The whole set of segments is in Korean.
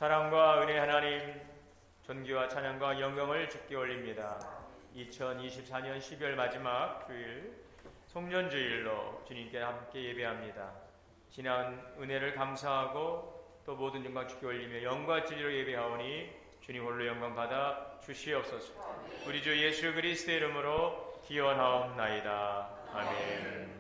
사랑과 은혜 하나님, 존귀와 찬양과 영광을 주께 올립니다. 2024년 12월 마지막 주일 송년주일로 주님께 함께 예배합니다. 지난 은혜를 감사하고 또 모든 영광 주께 올리며 영과 진리로 예배하오니 주님 홀로 영광 받아 주시옵소서. 우리 주 예수 그리스도의 이름으로 기원하옵나이다. 아멘.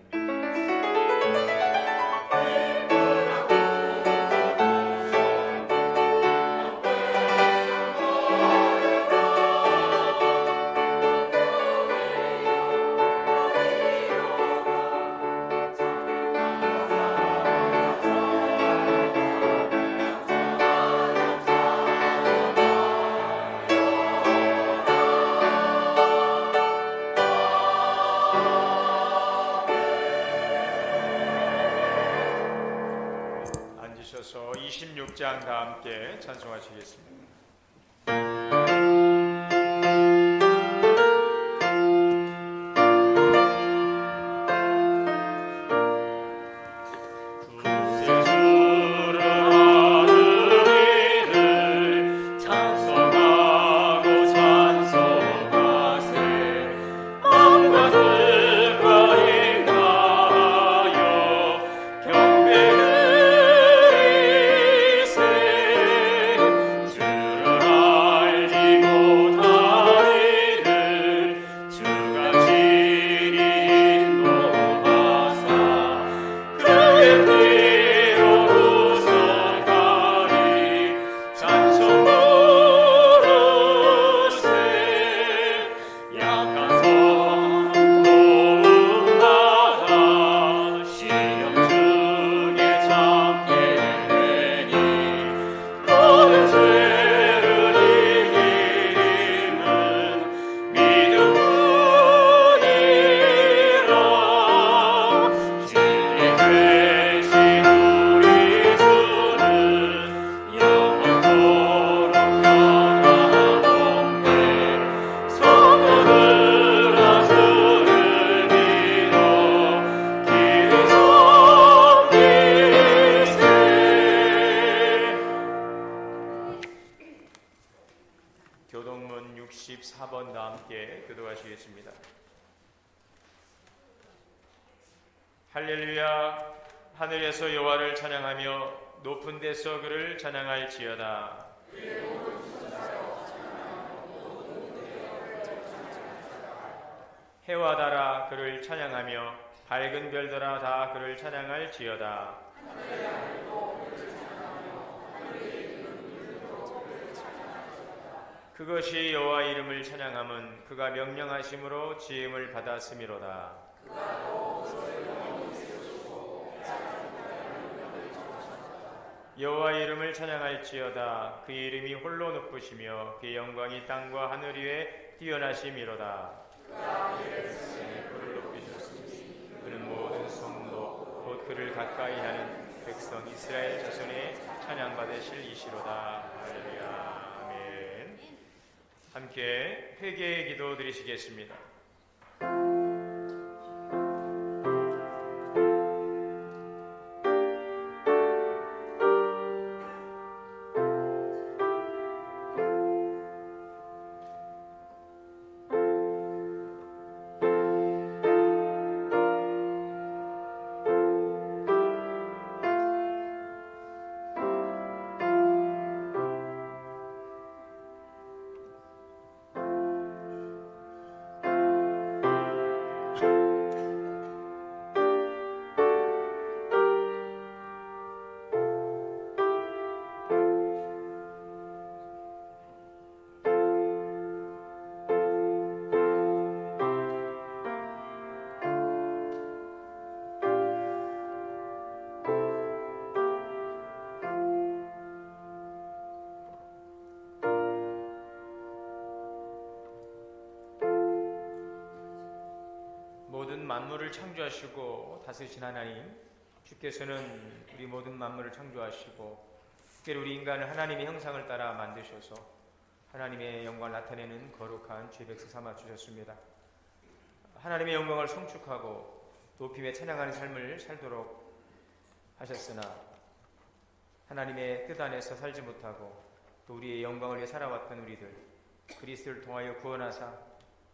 앉으셔서 26장 다 함께 찬송하시겠습니다. 교동문 64번 다 함께 교도하시겠습니다. 할렐루야. 하늘에서 여호와를 찬양하며 높은 데서 그를 찬양할지어다. 해와 달아 그를 찬양하며 밝은 별들아 다 그를 찬양할지어다. 그것이 여호와 이름을 찬양함은 그가 명령하심으로 지음을 받았음이로다. 여호와 이름을 찬양할지어다. 그 이름이 홀로 높으시며 그의 영광이 땅과 하늘 위에 뛰어나심이로다. 그는 모든 성도 곧 그를 가까이 하는 백성 이스라엘 자손의 찬양받으실 이시로다. 할렐루야. 함께 회개의 기도 드리시겠습니다. 모든 만물을 창조하시고 다스리신 하나님, 주께서는 우리 모든 만물을 창조하시고 특별히 우리 인간을 하나님의 형상을 따라 만드셔서 하나님의 영광을 나타내는 거룩한 주의 백성 삼아 주셨습니다. 하나님의 영광을 송축하고 높이며 찬양하는 삶을 살도록 하셨으나 하나님의 뜻 안에서 살지 못하고 또 우리의 영광을 위해 살아왔던 우리들, 그리스도를 통하여 구원하사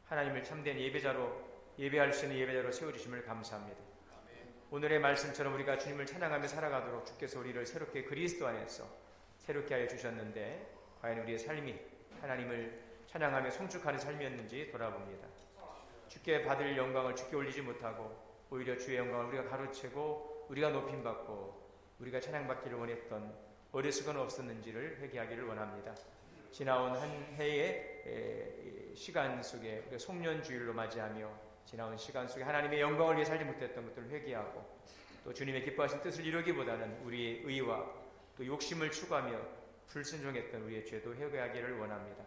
하나님을 참된 예배자로 예배할 수 있는 예배자로 세워주심을 감사합니다. 오늘의 말씀처럼 우리가 주님을 찬양하며 살아가도록 주께서 우리를 새롭게 그리스도 안에서 새롭게 하여 주셨는데 과연 우리의 삶이 하나님을 찬양하며 송축하는 삶이었는지 돌아봅니다. 주께 받을 영광을 주께 올리지 못하고 오히려 주의 영광을 우리가 가로채고 우리가 높임받고 우리가 찬양받기를 원했던 어리석은 없었는지를 회개하기를 원합니다. 지나온 한 해의 시간 속에 우리가 송년주일로 맞이하며 지나온 시간 속에 하나님의 영광을 위해 살지 못했던 것들을 회개하고 또 주님의 기뻐하신 뜻을 이루기보다는 우리의 의와 또 욕심을 추구하며 불순종했던 우리의 죄도 회개하기를 원합니다.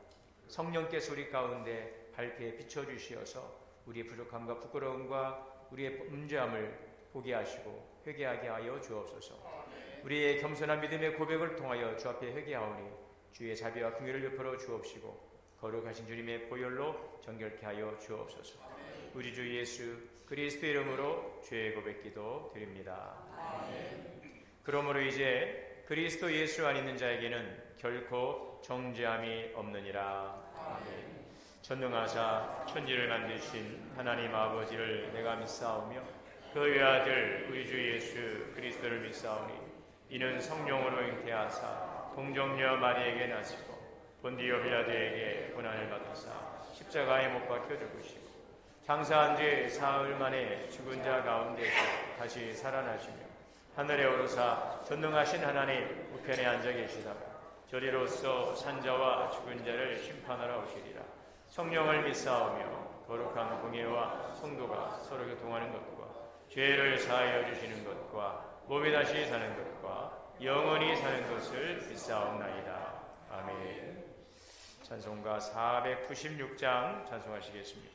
성령께서 우리 가운데 밝게 비춰주시어서 우리의 부족함과 부끄러움과 우리의 문제함을 보게 하시고 회개하게 하여 주옵소서. 우리의 겸손한 믿음의 고백을 통하여 주 앞에 회개하오니 주의 자비와 긍휼을 베풀어 주옵시고 거룩하신 주님의 보혈로 정결케 하여 주옵소서. 우리 주 예수 그리스도 이름으로 죄의 고백기도 드립니다. 그러므로 이제 그리스도 예수 안 있는 자에게는 결코 정죄함이 없느니라. 아멘. 전능하사 천지를 만드신 하나님 아버지를 내가 믿사오며 그 외아들 우리 주 예수 그리스도를 믿사오니 이는 성령으로 잉태하사 동정녀 마리에게 나시고 본디오 빌라도에게 고난을 받으사 십자가에 못 박혀 죽으시고 장사한 지 사흘 만에 죽은 자 가운데서 다시 살아나시며 하늘에 오르사 전능하신 하나님 우편에 앉아 계시다가 저리로서 산자와 죽은 자를 심판하러 오시리라. 성령을 믿사오며 거룩한 공예와 성도가 서로 교통하는 것과 죄를 사하여 주시는 것과 몸이 다시 사는 것과 영원히 사는 것을 믿사옵나이다. 아멘. 찬송가 496장 찬송하시겠습니다.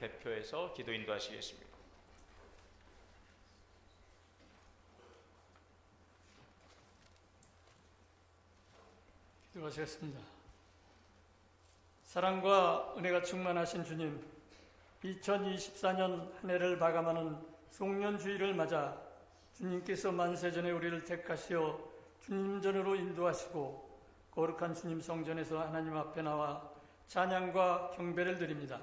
대표해서 기도 인도하시겠습니다. 기도하시겠습니다. 사랑과 은혜가 충만하신 주님, 2024년 한 해를 마감하는 송년주일을 맞아 주님께서 만세전에 우리를 택하시어 주님전으로 인도하시고 거룩한 주님 성전에서 하나님 앞에 나와 찬양과 경배를 드립니다.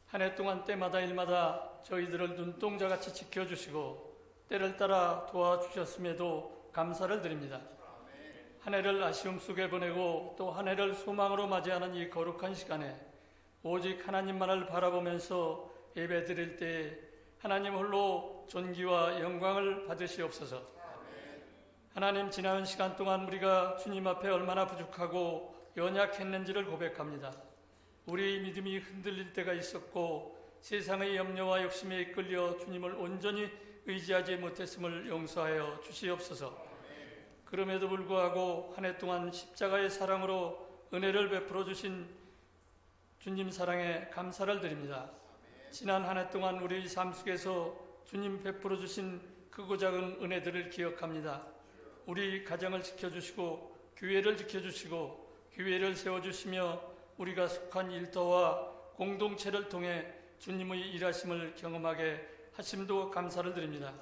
한 해 동안 때마다 일마다 저희들을 눈동자같이 지켜주시고 때를 따라 도와주셨음에도 감사를 드립니다. 한 해를 아쉬움 속에 보내고 또 한 해를 소망으로 맞이하는 이 거룩한 시간에 오직 하나님만을 바라보면서 예배 드릴 때 하나님 홀로 존귀와 영광을 받으시옵소서. 하나님, 지난 시간 동안 우리가 주님 앞에 얼마나 부족하고 연약했는지를 고백합니다. 우리 믿음이 흔들릴 때가 있었고 세상의 염려와 욕심에 이끌려 주님을 온전히 의지하지 못했음을 용서하여 주시옵소서. 그럼에도 불구하고 한 해 동안 십자가의 사랑으로 은혜를 베풀어 주신 주님 사랑에 감사를 드립니다. 지난 한 해 동안 우리 삶 속에서 주님 베풀어 주신 크고 작은 은혜들을 기억합니다. 우리 가정을 지켜주시고 교회를 지켜주시고 교회를 세워주시며 우리가 속한 일터와 공동체를 통해 주님의 일하심을 경험하게 하심도 감사를 드립니다.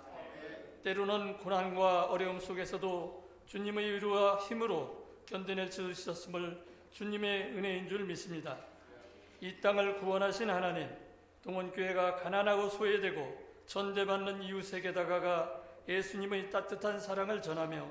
때로는 고난과 어려움 속에서도 주님의 위로와 힘으로 견뎌낼 수 있었음을 주님의 은혜인 줄 믿습니다. 이 땅을 구원하신 하나님, 동원교회가 가난하고 소외되고 천대받는 이웃에게 다가가 예수님의 따뜻한 사랑을 전하며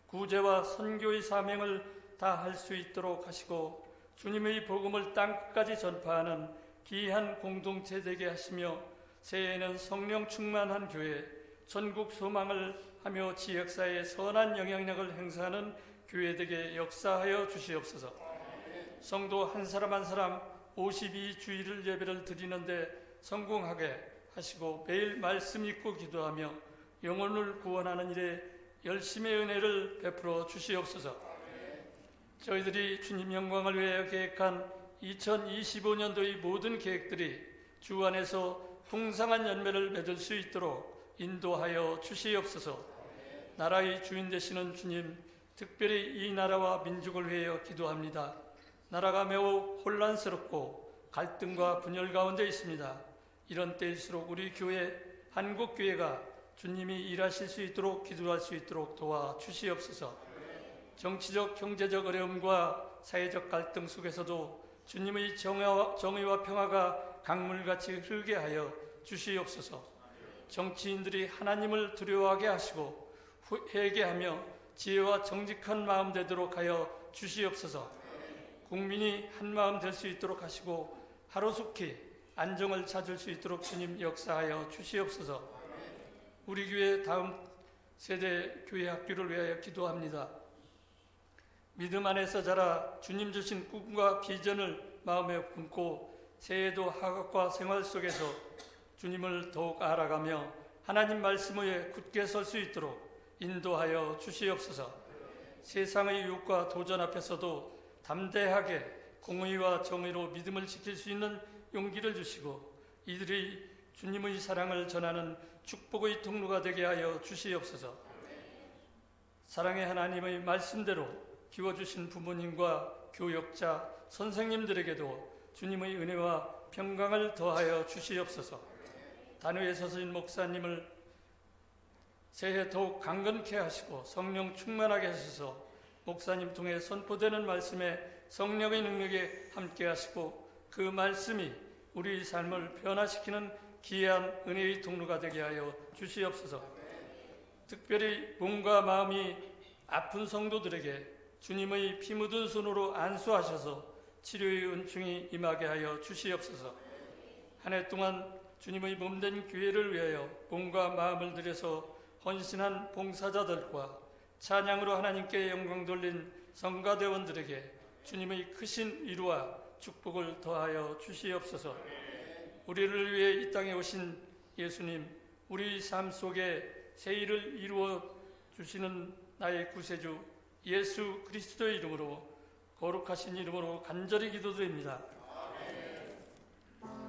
구제와 선교의 사명을 다할 수 있도록 하시고 주님의 복음을 땅끝까지 전파하는 귀한 공동체 되게 하시며 새해에는 성령 충만한 교회, 전국 소망을 하며 지역사회에 선한 영향력을 행사하는 교회 되게 역사하여 주시옵소서. 성도 한 사람 한 사람 52주일 예배를 드리는데 성공하게 하시고 매일 말씀 읽고 기도하며 영혼을 구원하는 일에 열심의 은혜를 베풀어 주시옵소서. 저희들이 주님 영광을 위하여 계획한 2025년도의 모든 계획들이 주 안에서 풍성한 열매를 맺을 수 있도록 인도하여 주시옵소서. 나라의 주인 되시는 주님, 특별히 이 나라와 민족을 위하여 기도합니다. 나라가 매우 혼란스럽고 갈등과 분열 가운데 있습니다. 이런 때일수록 우리 교회, 한국교회가 주님이 일하실 수 있도록 기도할 수 있도록 도와주시옵소서. 정치적, 경제적 어려움과 사회적 갈등 속에서도 주님의 정의와 평화가 강물같이 흐르게 하여 주시옵소서. 정치인들이 하나님을 두려워하게 하시고 회개하며 지혜와 정직한 마음 되도록 하여 주시옵소서. 국민이 한마음 될 수 있도록 하시고 하루속히 안정을 찾을 수 있도록 주님 역사하여 주시옵소서. 우리 교회 다음 세대 교회 학교를 위하여 기도합니다. 믿음 안에서 자라 주님 주신 꿈과 비전을 마음에 품고 새해도 학업과 생활 속에서 주님을 더욱 알아가며 하나님 말씀 위에 굳게 설 수 있도록 인도하여 주시옵소서. 세상의 유혹과 도전 앞에서도 담대하게 공의와 정의로 믿음을 지킬 수 있는 용기를 주시고 이들이 주님의 사랑을 전하는 축복의 통로가 되게 하여 주시옵소서. 사랑의 하나님의 말씀대로 키워주신 부모님과 교역자, 선생님들에게도 주님의 은혜와 평강을 더하여 주시옵소서. 단위에 서신 목사님을 새해 더욱 강건케 하시고 성령 충만하게 하셔서 목사님 통해 선포되는 말씀에 성령의 능력에 함께 하시고 그 말씀이 우리 삶을 변화시키는 귀한 은혜의 통로가 되게 하여 주시옵소서. 특별히 몸과 마음이 아픈 성도들에게 주님의 피 묻은 손으로 안수하셔서 치료의 은총이 임하게 하여 주시옵소서. 한 해 동안 주님의 몸된 교회를 위하여 몸과 마음을 들여서 헌신한 봉사자들과 찬양으로 하나님께 영광 돌린 성가대원들에게 주님의 크신 위로와 축복을 더하여 주시옵소서. 우리를 위해 이 땅에 오신 예수님, 우리 삶 속에 새 일을 이루어 주시는 나의 구세주 예수 그리스도의 이름으로 거룩하신 이름으로 간절히 기도드립니다. 아멘.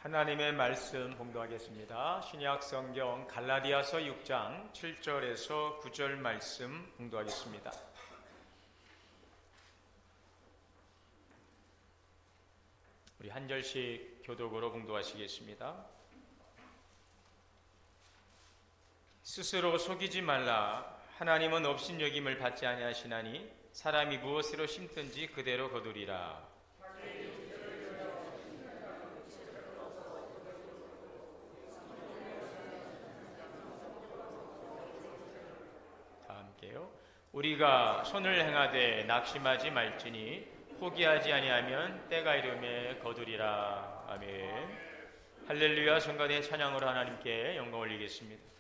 하나님의 말씀 봉독하겠습니다. 신약 성경 갈라디아서 6장 7절에서 9절 말씀 봉독하겠습니다. 우리 한 절씩 교독으로 봉독하시겠습니다. 스스로 속이지 말라. 하나님은 업신여김을 받지 아니하시나니 사람이 무엇으로 심든지 그대로 거두리라. 우리가 손을 행하되 낙심하지 말지니 포기하지 아니하면 때가 이르매 거두리라. 아멘. 할렐루야. 성가대 찬양으로 하나님께 영광 올리겠습니다.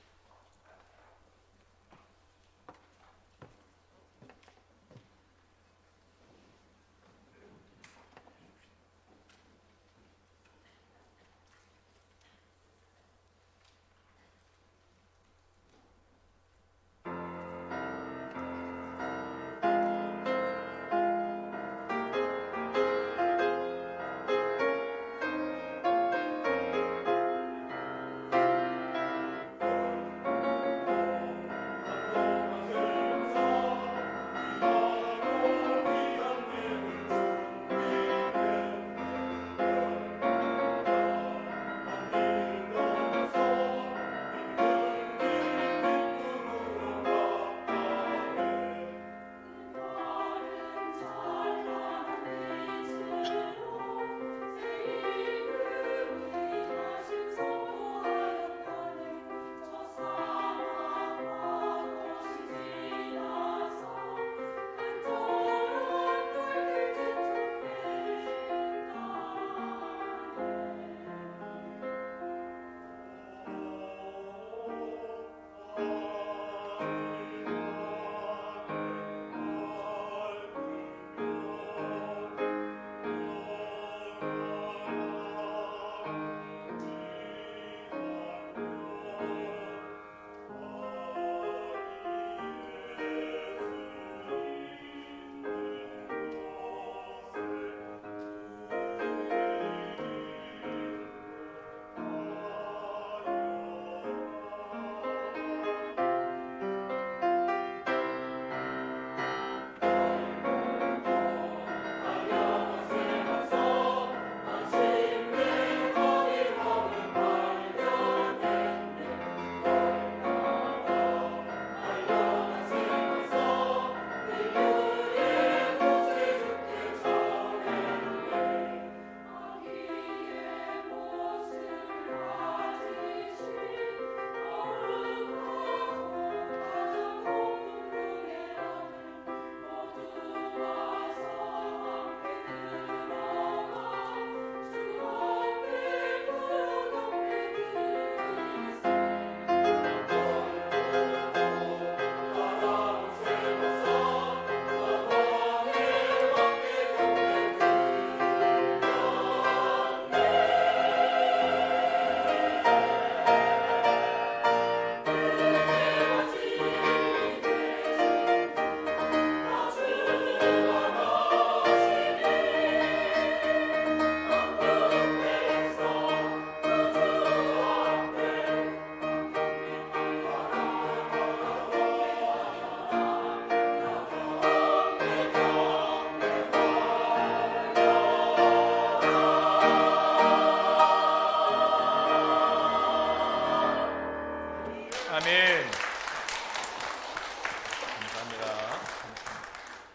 아멘. 감사합니다.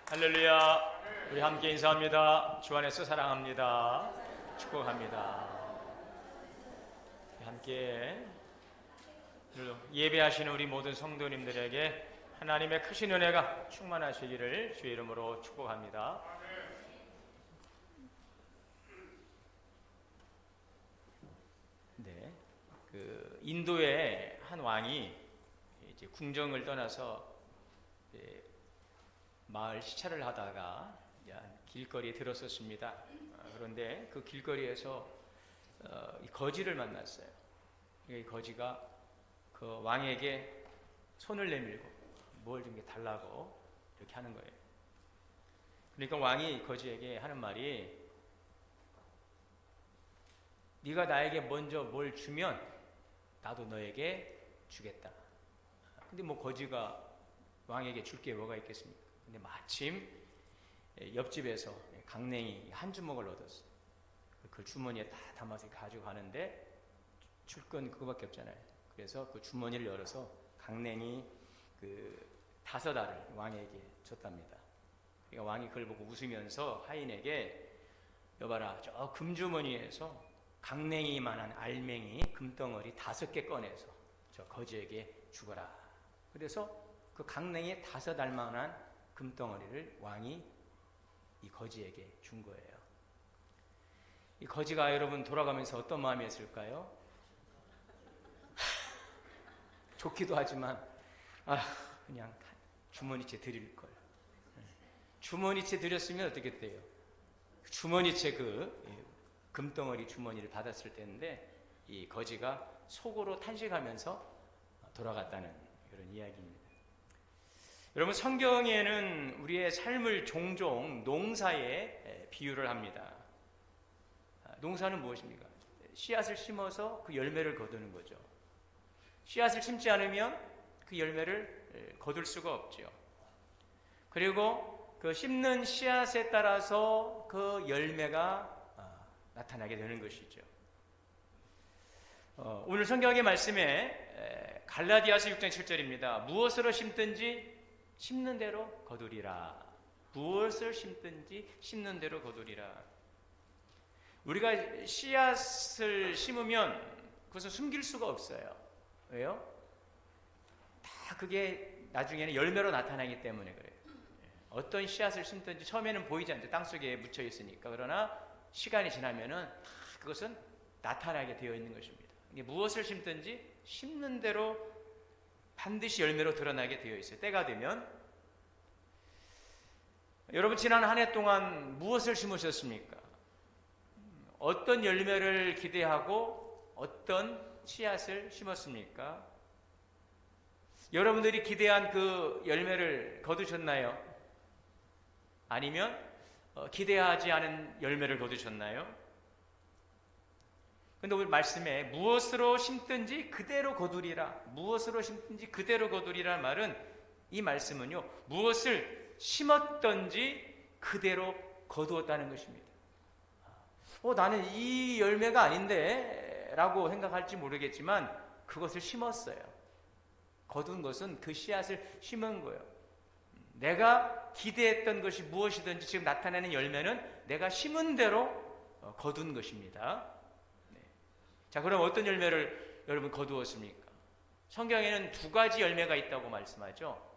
할렐루야. 우리 함께 인사합니다. 주 안에서 사랑합니다. 축복합니다. 함께 예배하시는 우리 모든 성도님들에게 하나님의 크신 은혜가 충만하시기를 주의 이름으로 축복합니다. 네, 인도의 한 왕이 이제 궁정을 떠나서 이제 마을 시찰을 하다가 길거리에 들었었습니다. 그런데 그 길거리에서 거지를 만났어요. 이 거지가 그 왕에게 손을 내밀고 뭘 좀 달라고 이렇게 하는 거예요. 그러니까 왕이 거지에게 하는 말이 네가 나에게 먼저 뭘 주면 나도 너에게 주겠다. 근데 뭐 거지가 왕에게 줄 게 뭐가 있겠습니까? 근데 마침 옆집에서 강냉이 한 주먹을 얻었어요. 그 주머니에 다 담아서 가지고 가는데 줄 건 그거밖에 없잖아요. 그래서 그 주머니를 열어서 강냉이 그 5알을 왕에게 줬답니다. 그러니까 왕이 그걸 보고 웃으면서 하인에게 여봐라, 저 금주머니에서 강냉이만한 알맹이 금덩어리 5개 꺼내서 저 거지에게 주거라. 그래서 그 강냉이 5알만한 금덩어리를 왕이 이 거지에게 준 거예요. 이 거지가 여러분 돌아가면서 어떤 마음이었을까요? 좋기도 하지만 그냥 주머니채 드릴 걸. 주머니채 드렸으면 어떻게 돼요? 주머니채 금덩어리 주머니를 받았을 때인데 이 거지가 속으로 탄식하면서 돌아갔다는 그런 이야기입니다. 여러분, 성경에는 우리의 삶을 종종 농사에 비유를 합니다. 농사는 무엇입니까? 씨앗을 심어서 그 열매를 거두는 거죠. 씨앗을 심지 않으면 그 열매를 거둘 수가 없죠. 그리고 그 심는 씨앗에 따라서 그 열매가 나타나게 되는 것이죠. 오늘 성경의 말씀에 갈라디아서 6장 7절입니다. 무엇으로 심든지 심는 대로 거두리라. 무엇을 심든지 심는 대로 거두리라. 우리가 씨앗을 심으면 그것을 숨길 수가 없어요. 왜요? 다 그게 나중에는 열매로 나타나기 때문에 그래요. 어떤 씨앗을 심든지 처음에는 보이지 않죠. 땅속에 묻혀 있으니까. 그러나 시간이 지나면은 다 그것은 나타나게 되어 있는 것입니다. 무엇을 심든지 심는 대로 반드시 열매로 드러나게 되어 있어요. 때가 되면. 여러분, 지난 한 해 동안 무엇을 심으셨습니까? 어떤 열매를 기대하고 어떤 씨앗을 심었습니까? 여러분들이 기대한 그 열매를 거두셨나요? 아니면 기대하지 않은 열매를 거두셨나요? 근데 오늘 말씀에 무엇으로 심든지 그대로 거두리라. 무엇으로 심든지 그대로 거두리라는 말은, 이 말씀은요, 무엇을 심었던지 그대로 거두었다는 것입니다. 나는 이 열매가 아닌데 라고 생각할지 모르겠지만 그것을 심었어요. 거둔 것은 그 씨앗을 심은 거예요. 내가 기대했던 것이 무엇이든지 지금 나타내는 열매는 내가 심은 대로 거둔 것입니다. 자, 그럼 어떤 열매를 여러분 거두었습니까? 성경에는 2가지 열매가 있다고 말씀하죠.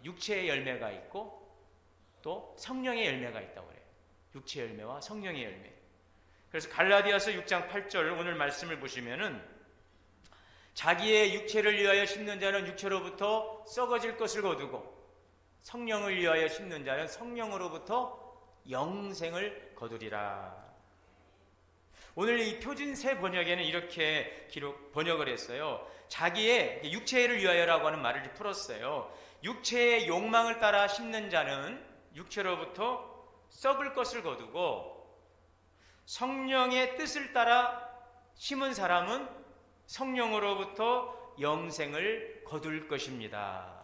육체의 열매가 있고 또 성령의 열매가 있다고 그래요. 육체의 열매와 성령의 열매. 그래서 갈라디아서 6장 8절 오늘 말씀을 보시면은, 자기의 육체를 위하여 심는 자는 육체로부터 썩어질 것을 거두고 성령을 위하여 심는 자는 성령으로부터 영생을 거두리라. 오늘 이 표준세 번역에는 이렇게 번역을 했어요. 자기의 육체를 위하여라고 하는 말을 풀었어요. 육체의 욕망을 따라 심는 자는 육체로부터 썩을 것을 거두고 성령의 뜻을 따라 심은 사람은 성령으로부터 영생을 거둘 것입니다.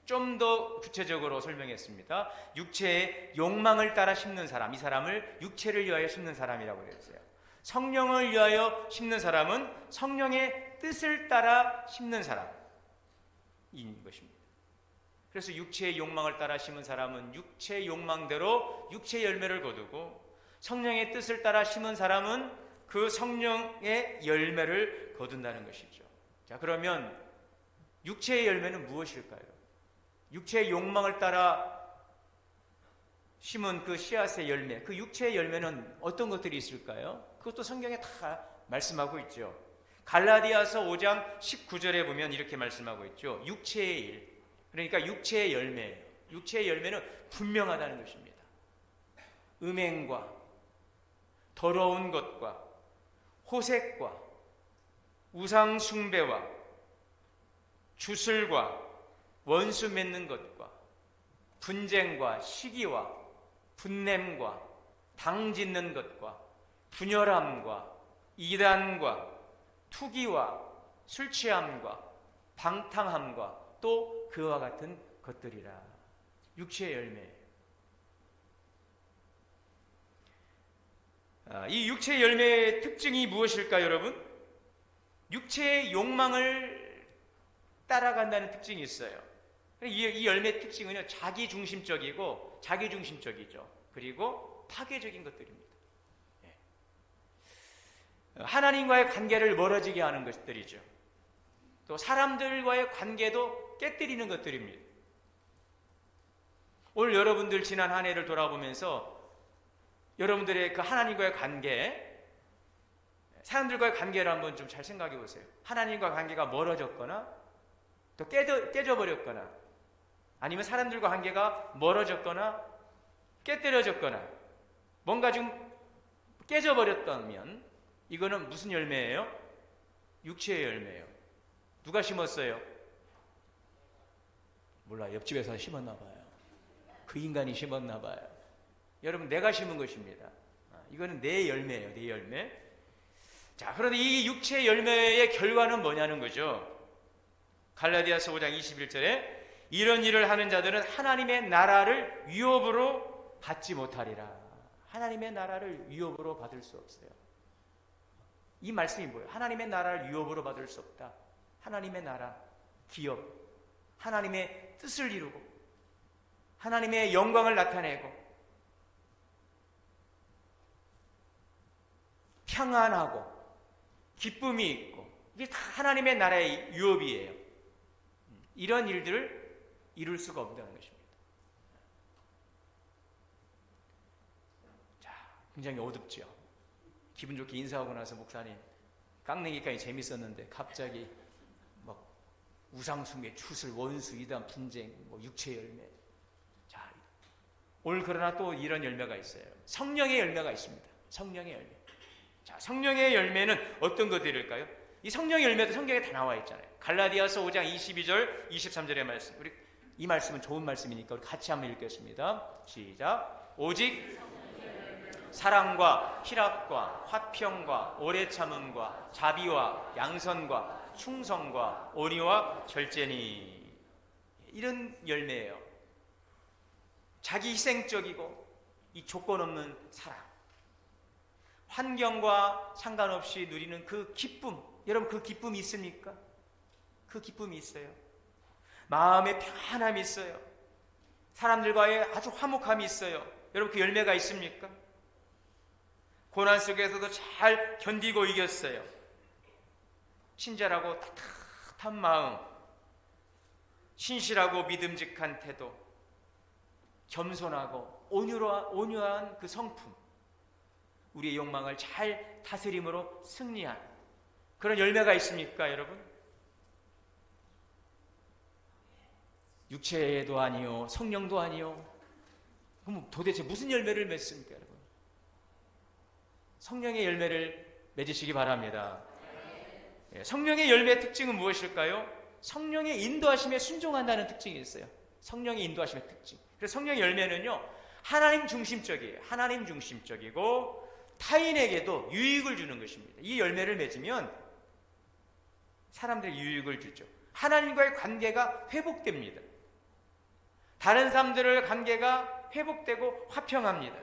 좀 더 구체적으로 설명했습니다. 육체의 욕망을 따라 심는 사람, 이 사람을 육체를 위하여 심는 사람이라고 그랬어요. 성령을 위하여 심는 사람은 성령의 뜻을 따라 심는 사람인 것입니다. 그래서 육체의 욕망을 따라 심은 사람은 육체의 욕망대로 육체의 열매를 거두고, 성령의 뜻을 따라 심은 사람은 그 성령의 열매를 거둔다는 것이죠. 자, 그러면 육체의 열매는 무엇일까요? 육체의 욕망을 따라 심은 그 씨앗의 열매, 그 육체의 열매는 어떤 것들이 있을까요? 그것도 성경에 다 말씀하고 있죠. 갈라디아서 5장 19절에 보면 이렇게 말씀하고 있죠. 육체의 일, 그러니까 육체의 열매예요. 육체의 열매는 분명하다는 것입니다. 음행과 더러운 것과 호색과 우상 숭배와 주술과 원수 맺는 것과 분쟁과 시기와 분냄과 당 짓는 것과 분열함과 이단과 투기와 술 취함과 방탕함과 또 그와 같은 것들이라. 육체의 열매예요. 이 육체의 열매의 특징이 무엇일까요, 여러분? 육체의 욕망을 따라간다는 특징이 있어요. 이 열매의 특징은요, 자기중심적이고 자기중심적이죠. 그리고 파괴적인 것들입니다. 하나님과의 관계를 멀어지게 하는 것들이죠. 또 사람들과의 관계도 깨뜨리는 것들입니다. 오늘 여러분들 지난 한 해를 돌아보면서 여러분들의 그 하나님과의 관계, 사람들과의 관계를 한번 좀 잘 생각해 보세요. 하나님과 관계가 멀어졌거나 또 깨져버렸거나 아니면 사람들과 관계가 멀어졌거나 깨뜨려졌거나 뭔가 좀 깨져버렸다면 이거는 무슨 열매예요? 육체의 열매예요. 누가 심었어요? 몰라, 옆집에서 심었나 봐요. 그 인간이 심었나 봐요. 여러분, 내가 심은 것입니다. 이거는 내 열매예요. 내 열매. 자, 그런데 이 육체의 열매의 결과는 뭐냐는 거죠. 갈라디아서 5장 21절에 이런 일을 하는 자들은 하나님의 나라를 위협으로 받지 못하리라. 하나님의 나라를 위협으로 받을 수 없어요. 이 말씀이 뭐예요? 하나님의 나라를 위협으로 받을 수 없다. 하나님의 나라, 기업, 하나님의 뜻을 이루고 하나님의 영광을 나타내고 평안하고 기쁨이 있고 이게 다 하나님의 나라의 유업이에요. 이런 일들을 이룰 수가 없다는 것입니다. 자, 굉장히 어둡죠. 기분 좋게 인사하고 나서 목사님 깡내기까지 재밌었는데 갑자기 막 우상숭배, 추술, 원수, 이단, 분쟁, 육체 열매. 자, 오늘 그러나 또 이런 열매가 있어요. 성령의 열매가 있습니다. 성령의 열매. 자, 성령의 열매는 어떤 것들일까요? 이 성령의 열매도 성경에 다 나와 있잖아요. 갈라디아서 5장 22절, 23절의 말씀. 우리 이 말씀은 좋은 말씀이니까 우리 같이 한번 읽겠습니다. 시작. 오직 사랑과 희락과 화평과 오래 참음과 자비와 양선과 충성과 온유와 절제니. 이런 열매예요. 자기 희생적이고 이 조건 없는 사랑. 환경과 상관없이 누리는 그 기쁨. 여러분, 그 기쁨이 있습니까? 그 기쁨이 있어요. 마음의 평안함이 있어요. 사람들과의 아주 화목함이 있어요. 여러분, 그 열매가 있습니까? 고난 속에서도 잘 견디고 이겼어요. 친절하고 따뜻한 마음, 신실하고 믿음직한 태도, 겸손하고 온유한 그 성품, 우리의 욕망을 잘 다스림으로 승리한 그런 열매가 있습니까, 여러분? 육체도 아니요, 성령도 아니요. 그럼 도대체 무슨 열매를 맺습니까, 여러분? 성령의 열매를 맺으시기 바랍니다. 성령의 열매의 특징은 무엇일까요? 성령의 인도하심에 순종한다는 특징이 있어요. 성령의 인도하심의 특징. 그래서 성령의 열매는요, 하나님 중심적이에요. 하나님 중심적이고 타인에게도 유익을 주는 것입니다. 이 열매를 맺으면 사람들에게 유익을 주죠. 하나님과의 관계가 회복됩니다. 다른 사람들의 관계가 회복되고 화평합니다.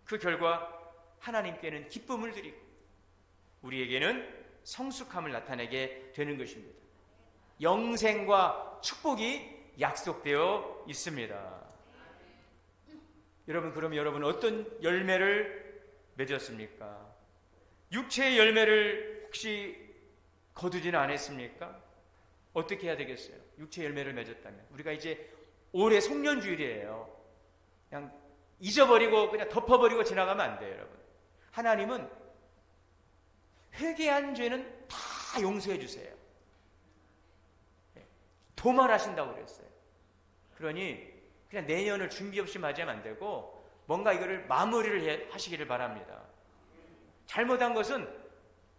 그 결과 하나님께는 기쁨을 드리고 우리에게는 성숙함을 나타내게 되는 것입니다. 영생과 축복이 약속되어 있습니다. 여러분, 그럼 여러분 어떤 열매를 맺었습니까? 육체의 열매를 혹시 거두지는 않았습니까? 어떻게 해야 되겠어요? 육체의 열매를 맺었다면 우리가 이제 올해 송년주일이에요. 그냥 잊어버리고 그냥 덮어버리고 지나가면 안 돼요, 여러분. 하나님은 회개한 죄는 다 용서해 주세요. 도말하신다고 그랬어요. 그러니 그냥 내년을 준비 없이 맞이하면 안 되고 뭔가 이거를 마무리를 하시기를 바랍니다. 잘못한 것은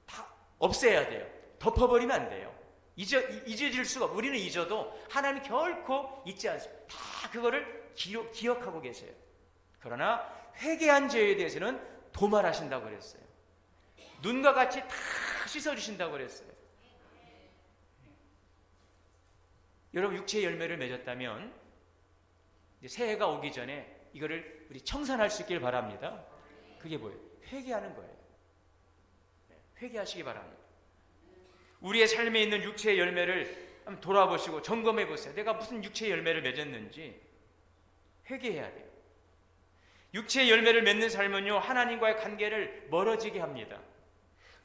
다 없애야 돼요. 덮어버리면 안 돼요. 잊어질 수가 없어요. 우리는 잊어도 하나님이 결코 잊지 않습니다. 다 그거를 기억하고 계세요. 그러나 회개한 죄에 대해서는 도말하신다고 그랬어요. 눈과 같이 다 씻어주신다고 그랬어요. 여러분, 육체의 열매를 맺었다면 이제 새해가 오기 전에 이거를 우리 청산할 수 있길 바랍니다. 그게 뭐예요? 회개하는 거예요. 회개하시기 바랍니다. 우리의 삶에 있는 육체의 열매를 한번 돌아보시고 점검해 보세요. 내가 무슨 육체의 열매를 맺었는지 회개해야 돼요. 육체의 열매를 맺는 삶은요, 하나님과의 관계를 멀어지게 합니다.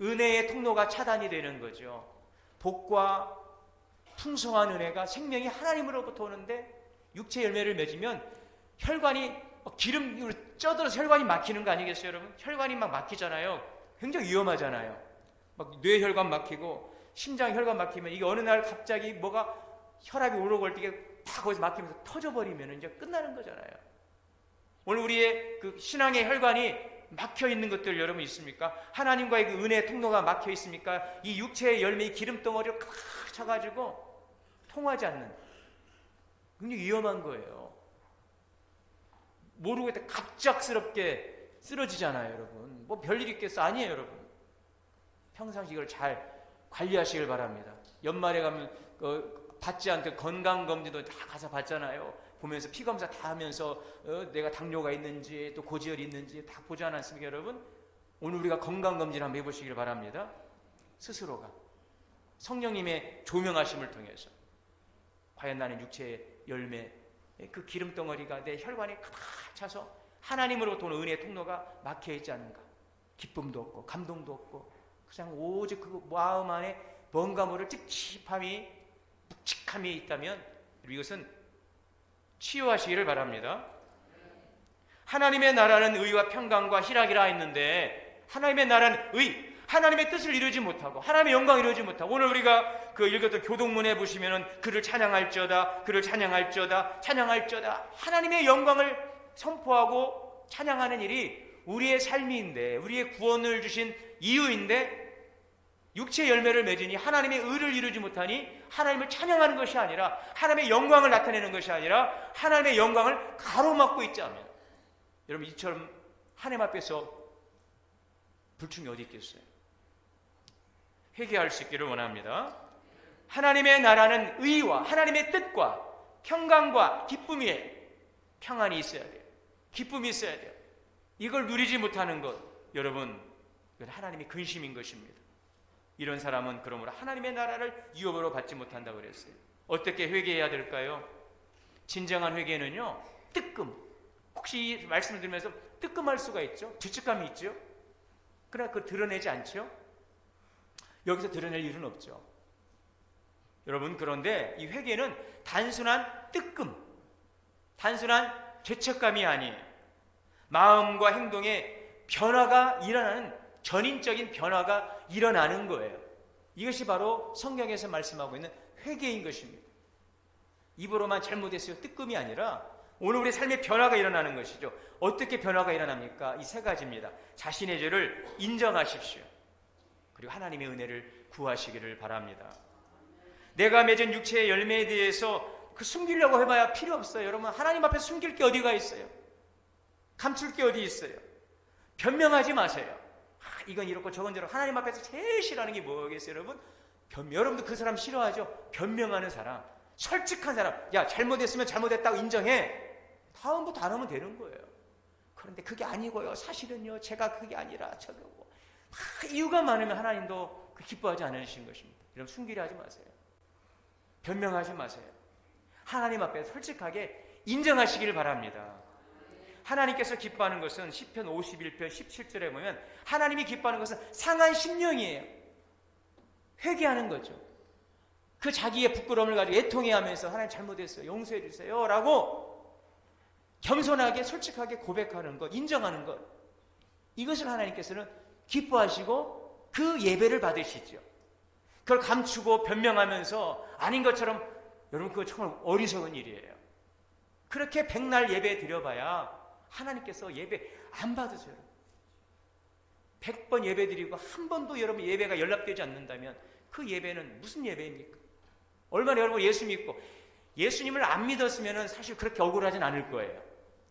은혜의 통로가 차단이 되는 거죠. 복과 풍성한 은혜가 생명이 하나님으로부터 오는데 육체의 열매를 맺으면 혈관이 기름으로 쪄들어서 혈관이 막히는 거 아니겠어요, 여러분? 혈관이 막 막히잖아요. 굉장히 위험하잖아요. 막 뇌혈관 막히고 심장 혈관 막히면 이게 어느 날 갑자기 뭐가 혈압이 오르고 올 때 팍 거기서 막히면서 터져버리면 이제 끝나는 거잖아요. 오늘 우리의 그 신앙의 혈관이 막혀 있는 것들 여러분 있습니까? 하나님과의 그 은혜의 통로가 막혀 있습니까? 이 육체의 열매의 기름 덩어리를 꽉 차가지고 통하지 않는, 굉장히 위험한 거예요. 모르고 있다 갑작스럽게 쓰러지잖아요, 여러분. 뭐 별일 있겠어? 아니에요, 여러분. 평상시 이걸 잘 관리하시길 바랍니다. 연말에 가면 받지 않던 건강검진도 다 가서 받잖아요. 보면서 피검사 다 하면서 내가 당뇨가 있는지 또 고지혈이 있는지 다 보지 않았습니까, 여러분? 오늘 우리가 건강검진 한번 해보시길 바랍니다. 스스로가 성령님의 조명하심을 통해서 과연 나는 육체의 열매, 그 기름덩어리가 내 혈관에 가득 차서 하나님으로부터 오는 은혜의 통로가 막혀있지 않은가. 기쁨도 없고 감동도 없고 그냥 오직 그 마음 안에 뭔가 모를 찝찝함이 묵직함이 있다면 이것은 치유하시기를 바랍니다. 하나님의 나라는 의와 평강과 희락이라 했는데 하나님의 나라는 하나님의 뜻을 이루지 못하고 하나님의 영광을 이루지 못하고, 오늘 우리가 그 읽었던 교동문에 보시면은 그를 찬양할지어다, 그를 찬양할지어다, 찬양할지어다, 하나님의 영광을 선포하고 찬양하는 일이 우리의 삶인데, 우리의 구원을 주신 이유인데, 육체의 열매를 맺으니 하나님의 의를 이루지 못하니 하나님을 찬양하는 것이 아니라 하나님의 영광을 나타내는 것이 아니라 하나님의 영광을 가로막고 있자면, 여러분 이처럼 하나님 앞에서 불충이 어디 있겠어요? 회개할 수 있기를 원합니다. 하나님의 나라는 의와 하나님의 뜻과 평강과 기쁨이에요. 평안이 있어야 돼요. 기쁨이 있어야 돼요. 이걸 누리지 못하는 것, 여러분 이건 하나님의 근심인 것입니다. 이런 사람은 그러므로 하나님의 나라를 유업으로 받지 못한다고 그랬어요. 어떻게 회개해야 될까요? 진정한 회개는요, 뜨끔. 혹시 이 말씀을 들으면서 뜨끔할 수가 있죠? 죄책감이 있죠? 그러나 그걸 드러내지 않죠? 여기서 드러낼 일은 없죠. 여러분, 그런데 이 회개는 단순한 뜨끔, 단순한 죄책감이 아니에요. 마음과 행동에 변화가 일어나는, 전인적인 변화가 일어나는 거예요. 이것이 바로 성경에서 말씀하고 있는 회개인 것입니다. 입으로만 잘못했어요, 뜨끔이 아니라 오늘 우리 삶의 변화가 일어나는 것이죠. 어떻게 변화가 일어납니까? 이 세 가지입니다. 자신의 죄를 인정하십시오. 그리고 하나님의 은혜를 구하시기를 바랍니다. 내가 맺은 육체의 열매에 대해서 숨기려고 해봐야 필요 없어요. 여러분, 하나님 앞에 숨길 게 어디가 있어요? 감출 게 어디 있어요? 변명하지 마세요. 이건 이렇고 저건 저렇고. 하나님 앞에서 제일 싫어하는 게 뭐겠어요, 여러분? 여러분도 그 사람 싫어하죠? 변명하는 사람, 솔직한 사람. 야, 잘못했으면 잘못했다고 인정해. 다음부터 안 하면 되는 거예요. 그런데 그게 아니고요, 사실은요, 제가 그게 아니라 저거고. 이유가 많으면 하나님도 기뻐하지 않으신 것입니다. 여러분, 숨기려 하지 마세요. 변명하지 마세요. 하나님 앞에 솔직하게 인정하시길 바랍니다. 하나님께서 기뻐하는 것은 시편 51편 17절에 보면 하나님이 기뻐하는 것은 상한 심령이에요. 회개하는 거죠. 그 자기의 부끄러움을 가지고 애통해하면서 하나님 잘못했어요, 용서해 주세요 라고 겸손하게 솔직하게 고백하는 것, 인정하는 것, 이것을 하나님께서는 기뻐하시고 그 예배를 받으시죠. 그걸 감추고 변명하면서 아닌 것처럼, 여러분 그거 정말 어리석은 일이에요. 그렇게 백날 예배 드려봐야 하나님께서 예배 안 받으세요. 100번 예배 드리고 한 번도 여러분 예배가 연락되지 않는다면 그 예배는 무슨 예배입니까? 얼마나 여러분 예수 믿고, 예수님을 안 믿었으면 사실 그렇게 억울하진 않을 거예요.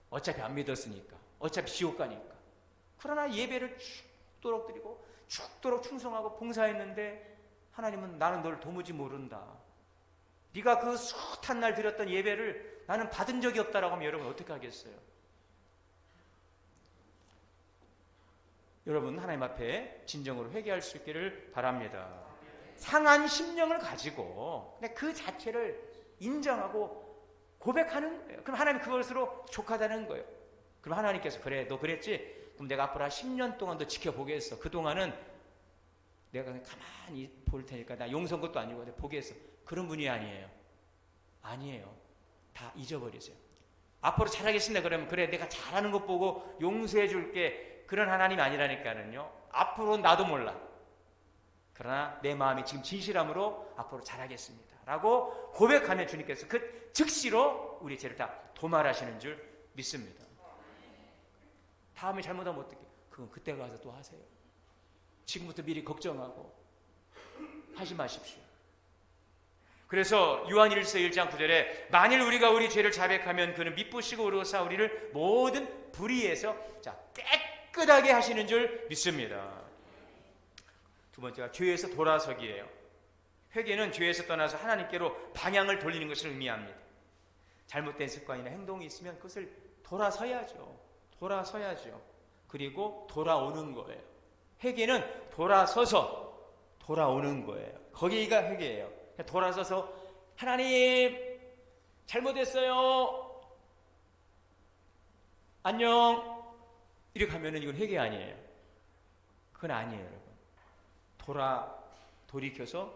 어차피 안 믿었으니까, 어차피 지옥 가니까. 그러나 예배를 죽도록 드리고 죽도록 충성하고 봉사했는데 하나님은 나는 널 도무지 모른다. 네가 그 숱한 날 드렸던 예배를 나는 받은 적이 없다라고 하면 여러분 어떻게 하겠어요? 여러분 하나님 앞에 진정으로 회개할 수 있기를 바랍니다. 상한 심령을 가지고 그 자체를 인정하고 고백하는 거예요. 그럼 하나님 그것으로 족하다는 거예요. 그럼 하나님께서 그래 너 그랬지? 그럼 내가 앞으로 한 10년 동안 더 지켜보겠어. 그동안은 내가 그냥 가만히 볼 테니까 나 용서한 것도 아니고 내가 보겠어. 그런 분이 아니에요. 아니에요. 다 잊어버리세요. 앞으로 잘하겠습니다. 그러면 그래 내가 잘하는 것 보고 용서해 줄게. 그런 하나님이 아니라니까는요. 앞으로 나도 몰라. 그러나 내 마음이 지금 진실함으로 앞으로 잘하겠습니다 라고 고백하면 주님께서 그 즉시로 우리 죄를 다 도말하시는 줄 믿습니다. 다음에 잘못하면 어떻게? 그건 그때 가서 또 하세요. 지금부터 미리 걱정하고 하지 마십시오. 그래서 요한일서 1장 9절에 만일 우리가 우리 죄를 자백하면 그는 미쁘시고 의로우사 우리를 모든 불의에서 깨끗하게 하시는 줄 믿습니다. 두 번째가 죄에서 돌아서기예요. 회개는 죄에서 떠나서 하나님께로 방향을 돌리는 것을 의미합니다. 잘못된 습관이나 행동이 있으면 그것을 돌아서야죠. 그리고 돌아오는 거예요. 회개는 돌아서서 돌아오는 거예요. 거기가 회개예요. 돌아서서 하나님 잘못했어요. 안녕. 이렇게 하면은 이건 회개 아니에요. 그건 아니에요, 여러분. 돌이켜서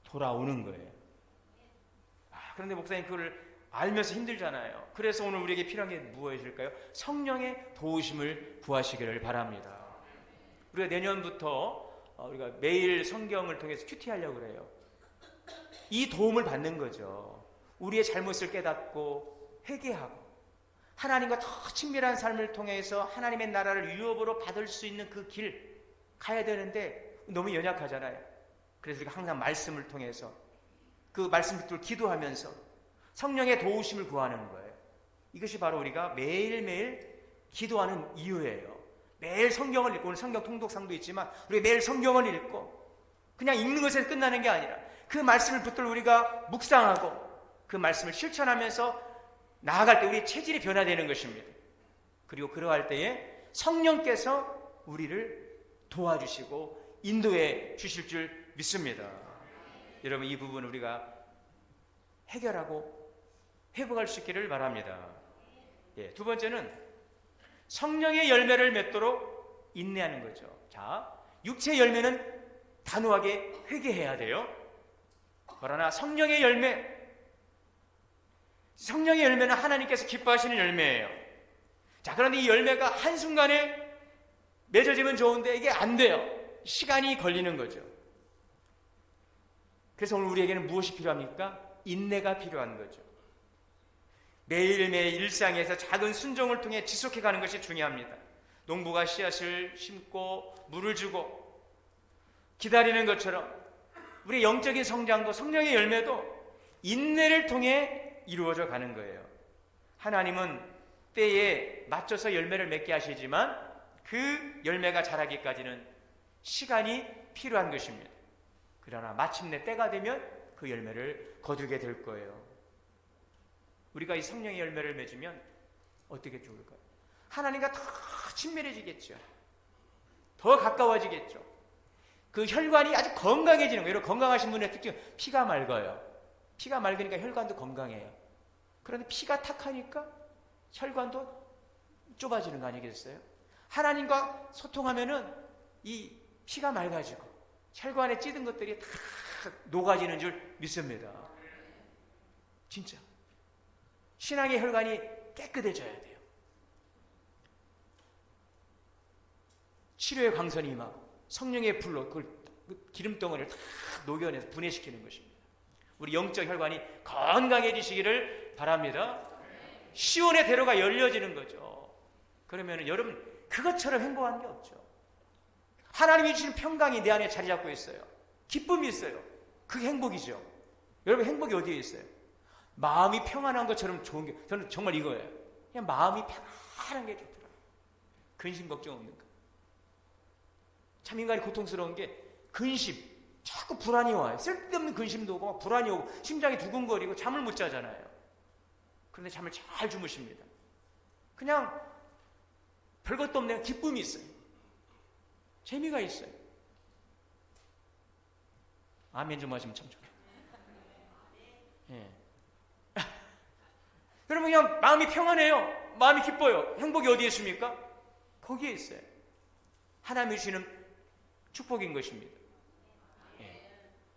돌아오는 거예요. 그런데 목사님 그걸 알면서 힘들잖아요. 그래서 오늘 우리에게 필요한 게 무엇일까요? 성령의 도우심을 구하시기를 바랍니다. 우리가 내년부터 우리가 매일 성경을 통해서 큐티하려고 그래요. 이 도움을 받는 거죠. 우리의 잘못을 깨닫고 회개하고 하나님과 더 친밀한 삶을 통해서 하나님의 나라를 유업으로 받을 수 있는 그 길 가야 되는데 너무 연약하잖아요. 그래서 우리가 항상 말씀을 통해서 그 말씀 듣고 기도하면서 성령의 도우심을 구하는 거예요. 이것이 바로 우리가 매일매일 기도하는 이유예요. 매일 성경을 읽고 오늘 성경 통독상도 있지만 우리가 매일 성경을 읽고 그냥 읽는 것에서 끝나는 게 아니라 그 말씀을 붙들고 우리가 묵상하고 그 말씀을 실천하면서 나아갈 때 우리의 체질이 변화되는 것입니다. 그리고 그러할 때에 성령께서 우리를 도와주시고 인도해 주실 줄 믿습니다. 여러분 이 부분 우리가 해결하고 회복할 수 있기를 바랍니다. 두 번째는 성령의 열매를 맺도록 인내하는 거죠. 자, 육체의 열매는 단호하게 회개해야 돼요. 그러나 성령의 열매는 하나님께서 기뻐하시는 열매예요. 자, 그런데 이 열매가 한순간에 맺어지면 좋은데 이게 안 돼요. 시간이 걸리는 거죠. 그래서 오늘 우리에게는 무엇이 필요합니까? 인내가 필요한 거죠. 매일매일 일상에서 작은 순종을 통해 지속해가는 것이 중요합니다. 농부가 씨앗을 심고 물을 주고 기다리는 것처럼 우리의 영적인 성장도 성령의 열매도 인내를 통해 이루어져 가는 거예요. 하나님은 때에 맞춰서 열매를 맺게 하시지만 그 열매가 자라기까지는 시간이 필요한 것입니다. 그러나 마침내 때가 되면 그 열매를 거두게 될 거예요. 우리가 이 성령의 열매를 맺으면 어떻게 좋을까요? 하나님과 더 친밀해지겠죠. 더 가까워지겠죠. 그 혈관이 아주 건강해지는 거예요. 건강하신 분의 특징은 피가 맑아요. 피가 맑으니까 혈관도 건강해요. 그런데 피가 탁하니까 혈관도 좁아지는 거 아니겠어요? 하나님과 소통하면은 이 피가 맑아지고 혈관에 찌든 것들이 다 녹아지는 줄 믿습니다. 진짜 신앙의 혈관이 깨끗해져야 돼요. 치료의 광선이 임하고 성령의 불로 그걸 기름덩어리를 다 녹여내서 분해시키는 것입니다. 우리 영적 혈관이 건강해지시기를 바랍니다. 시온의 대로가 열려지는 거죠. 그러면 여러분 그것처럼 행복한 게 없죠. 하나님이 주신 평강이 내 안에 자리 잡고 있어요. 기쁨이 있어요. 그게 행복이죠. 여러분 행복이 어디에 있어요? 마음이 평안한 것처럼 좋은 게 저는 정말 이거예요. 그냥 마음이 평안한 게 좋더라고요. 근심 걱정 없는 거. 참 인간이 고통스러운 게 근심, 자꾸 불안이 와요. 쓸데없는 근심도 오고 불안이 오고 심장이 두근거리고 잠을 못 자잖아요. 그런데 잠을 잘 주무십니다. 그냥 별것도 없는 기쁨이 있어요. 재미가 있어요. 아멘 좀 하시면 참 좋겠어요. 예. 여러분 그냥 마음이 평안해요. 마음이 기뻐요. 행복이 어디에 있습니까? 거기에 있어요. 하나님이 주시는 축복인 것입니다. 예.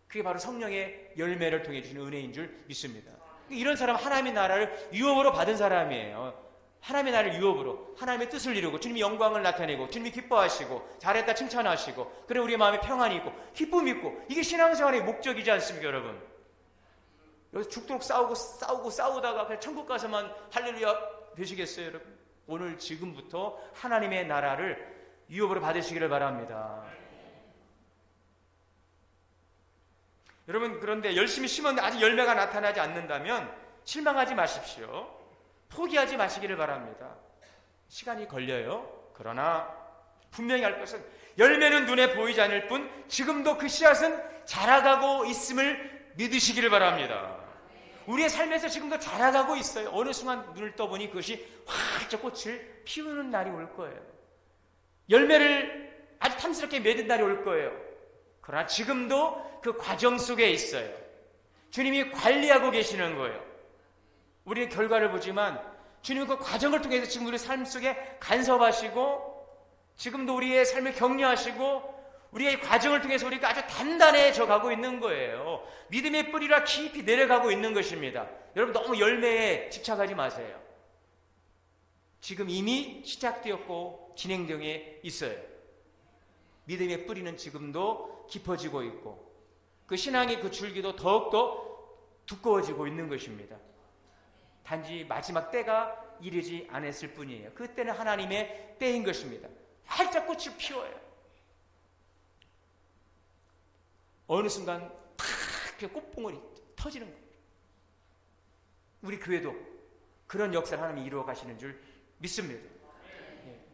그게 바로 성령의 열매를 통해 주시는 은혜인 줄 믿습니다. 이런 사람은 하나님의 나라를 유업으로 받은 사람이에요. 하나님의 나라를 유업으로 하나님의 뜻을 이루고 주님이 영광을 나타내고 주님이 기뻐하시고 잘했다 칭찬하시고 그래 우리의 마음에 평안이 있고 기쁨이 있고 이게 신앙생활의 목적이지 않습니까 여러분? 여기서 죽도록 싸우다가 그냥 천국 가서만 할렐루야 되시겠어요 여러분? 오늘 지금부터 하나님의 나라를 유업으로 받으시기를 바랍니다. 여러분 그런데 열심히 심었는데 아직 열매가 나타나지 않는다면 실망하지 마십시오. 포기하지 마시기를 바랍니다. 시간이 걸려요. 그러나 분명히 알 것은 열매는 눈에 보이지 않을 뿐 지금도 그 씨앗은 자라가고 있음을 믿으시기를 바랍니다. 우리의 삶에서 지금도 자라가고 있어요. 어느 순간 눈을 떠보니 그것이 활짝 꽃을 피우는 날이 올 거예요. 열매를 아주 탐스럽게 맺은 날이 올 거예요. 그러나 지금도 그 과정 속에 있어요. 주님이 관리하고 계시는 거예요. 우리는 결과를 보지만 주님은 그 과정을 통해서 지금 우리 삶 속에 간섭하시고 지금도 우리의 삶을 격려하시고 우리의 과정을 통해서 우리가 아주 단단해져 가고 있는 거예요. 믿음의 뿌리라 깊이 내려가고 있는 것입니다. 여러분 너무 열매에 집착하지 마세요. 지금 이미 시작되었고 진행중에 있어요. 믿음의 뿌리는 지금도 깊어지고 있고 그 신앙의 그 줄기도 더욱더 두꺼워지고 있는 것입니다. 단지 마지막 때가 이르지 않았을 뿐이에요. 그때는 하나님의 때인 것입니다. 활짝 꽃을 피워요. 어느 순간 탁 꽃봉오리 터지는 거예요. 우리 교회도 그런 역사를 하나님이 이루어 가시는 줄 믿습니다. 네.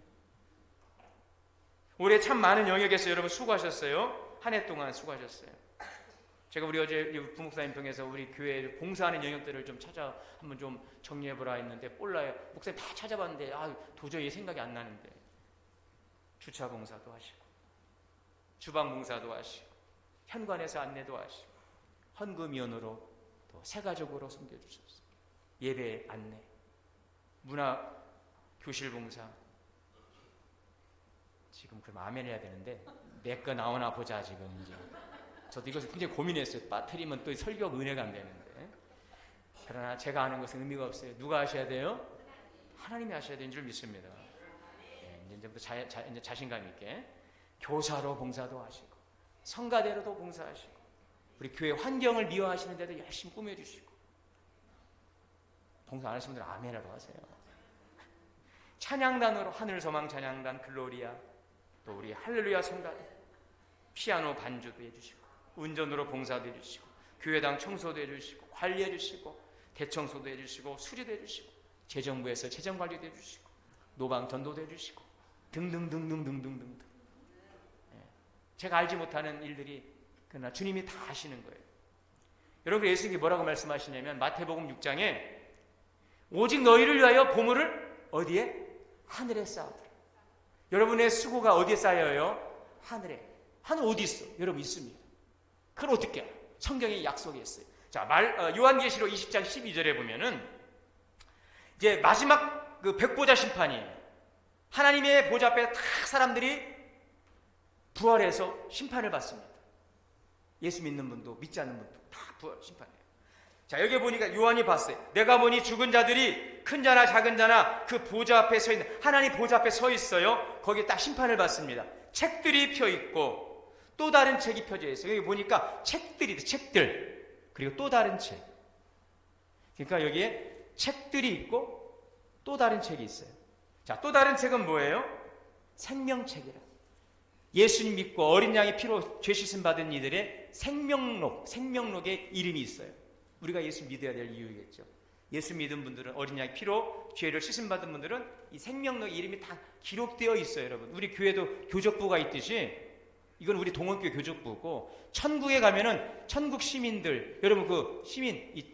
올해 참 많은 영역에서 여러분 수고하셨어요. 한 해 동안 수고하셨어요. 제가 우리 어제 부목사님 통해서 우리 교회 봉사하는 영역들을 좀 한번 좀 정리해보라 했는데 몰라요. 목사님 다 찾아봤는데 도저히 생각이 안 나는데 주차 봉사도 하시고 주방 봉사도 하시고 현관에서 안내도 하시고 헌금위원으로 또 세가족으로 섬겨주셨어요. 예배 안내 문화 교실 봉사 지금 그럼 아멘 해야 되는데 내 거 나오나 보자 지금 이제 저도 이것을 굉장히 고민했어요. 빠뜨리면 또 설교 은혜가 안 되는데 그러나 제가 하는 것은 의미가 없어요. 누가 하셔야 돼요? 하나님이 하셔야 되는 줄 믿습니다. 네, 이제부터 이제 자신감 있게 교사로 봉사도 하시고 성가대로도 봉사하시고 우리 교회 환경을 미화하시는 데도 열심히 꾸며주시고 봉사 안 하시는 분들은 아멘이라도 하세요. 찬양단으로 하늘소망 찬양단 글로리아 또 우리 할렐루야 성가대 피아노 반주도 해주시고 운전으로 봉사도 해주시고 교회당 청소도 해주시고 관리해주시고 대청소도 해주시고 수리도 해주시고 재정부에서 재정관리도 해주시고 노방 전도도 해주시고 등등등등등등등 제가 알지 못하는 일들이 그러나 주님이 다 하시는 거예요. 여러분 예수님이 뭐라고 말씀하시냐면 마태복음 6장에 오직 너희를 위하여 보물을 어디에? 하늘에 쌓아두라. 여러분의 수고가 어디에 쌓여요? 하늘에. 하늘 어디 있어? 여러분 있습니다. 그걸 어떻게 알아요? 성경에 약속이 있어요. 자, 요한계시록 20장 12절에 보면은 이제 마지막 그 백보자 심판이에요. 하나님의 보좌 앞에 다 사람들이 부활해서 심판을 받습니다. 예수 믿는 분도 믿지 않는 분도 다 부활 심판해요. 자, 여기 보니까 요한이 봤어요. 내가 보니 죽은 자들이 큰 자나 작은 자나 그 보좌 앞에 서 있는 하나님 보좌 앞에 서 있어요. 거기에 딱 심판을 받습니다. 책들이 펴 있고 또 다른 책이 펴져 있어요. 여기 보니까 책들 그리고 또 다른 책. 그러니까 여기에 책들이 있고 또 다른 책이 있어요. 자, 또 다른 책은 뭐예요? 생명책이라. 예수님 믿고 어린 양의 피로 죄 씻음 받은 이들의 생명록에 이름이 있어요. 우리가 예수 믿어야 될 이유겠죠. 예수 믿은 분들은 어린 양의 피로 죄를 씻음 받은 분들은 이 생명록에 이름이 다 기록되어 있어요, 여러분. 우리 교회도 교적부가 있듯이 이건 우리 동원교회 교족부고, 천국에 가면은 천국 시민들, 여러분 그 시민 이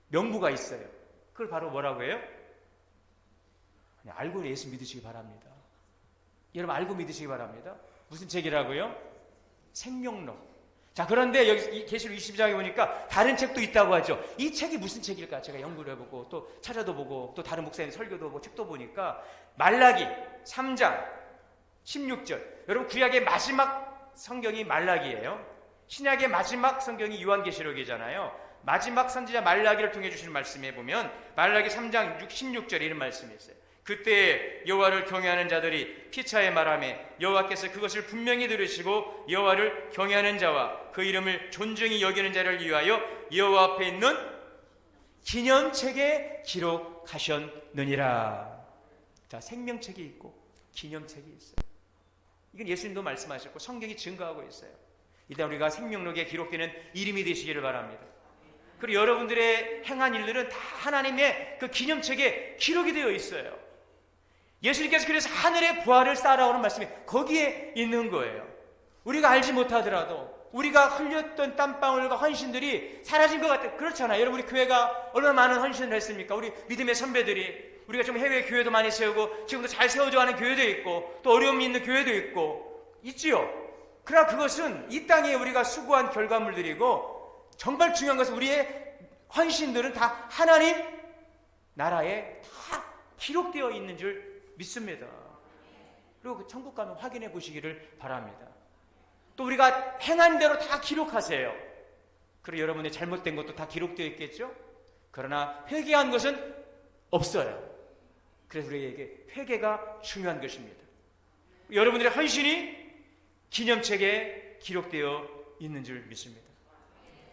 명부가 있어요. 그걸 바로 뭐라고 해요? 그냥 알고 예수 믿으시기 바랍니다. 여러분 알고 믿으시기 바랍니다. 무슨 책이라고요? 생명록. 자, 그런데 여기 계시록 22장에 보니까 다른 책도 있다고 하죠. 이 책이 무슨 책일까? 제가 연구를 해보고 또 찾아도 보고 또 다른 목사님 설교도 보고 책도 보니까 말라기 3장 16절. 여러분 구약의 마지막 성경이 말라기예요. 신약의 마지막 성경이 요한계시록이잖아요. 마지막 선지자 말라기를 통해 주시는 말씀에 보면 말라기 3장 16절에 이런 말씀이 있어요. 그때 여호와를 경외하는 자들이 피차에 말하매 여호와께서 그것을 분명히 들으시고 여호와를 경외하는 자와 그 이름을 존중히 여기는 자를 위하여 여호와 앞에 있는 기념책에 기록하셨느니라. 자, 생명책이 있고 기념책이 있어요. 이건 예수님도 말씀하셨고 성경이 증거하고 있어요. 일단 우리가 생명록에 기록되는 이름이 되시기를 바랍니다. 그리고 여러분들의 행한 일들은 다 하나님의 그 기념책에 기록이 되어 있어요. 예수님께서 그래서 하늘의 부활을 쌓아라오는 말씀이 거기에 있는 거예요. 우리가 알지 못하더라도 우리가 흘렸던 땀방울과 헌신들이 사라진 것 같아요. 그렇잖아요. 여러분, 우리 교회가 얼마나 많은 헌신을 했습니까? 우리 믿음의 선배들이, 우리가 좀 해외 교회도 많이 세우고 지금도 잘 세워져 가는 교회도 있고 또 어려움이 있는 교회도 있고 있지요. 그러나 그것은 이 땅에 우리가 수고한 결과물들이고, 정말 중요한 것은 우리의 헌신들은 다 하나님 나라에 다 기록되어 있는 줄 믿습니다. 그리고 그 천국 가면 확인해 보시기를 바랍니다. 또 우리가 행한 대로 다 기록하세요. 그리고 여러분의 잘못된 것도 다 기록되어 있겠죠? 그러나 회개한 것은 없어요. 그래서 우리에게 회개가 중요한 것입니다. 여러분들의 헌신이 기념책에 기록되어 있는 줄 믿습니다.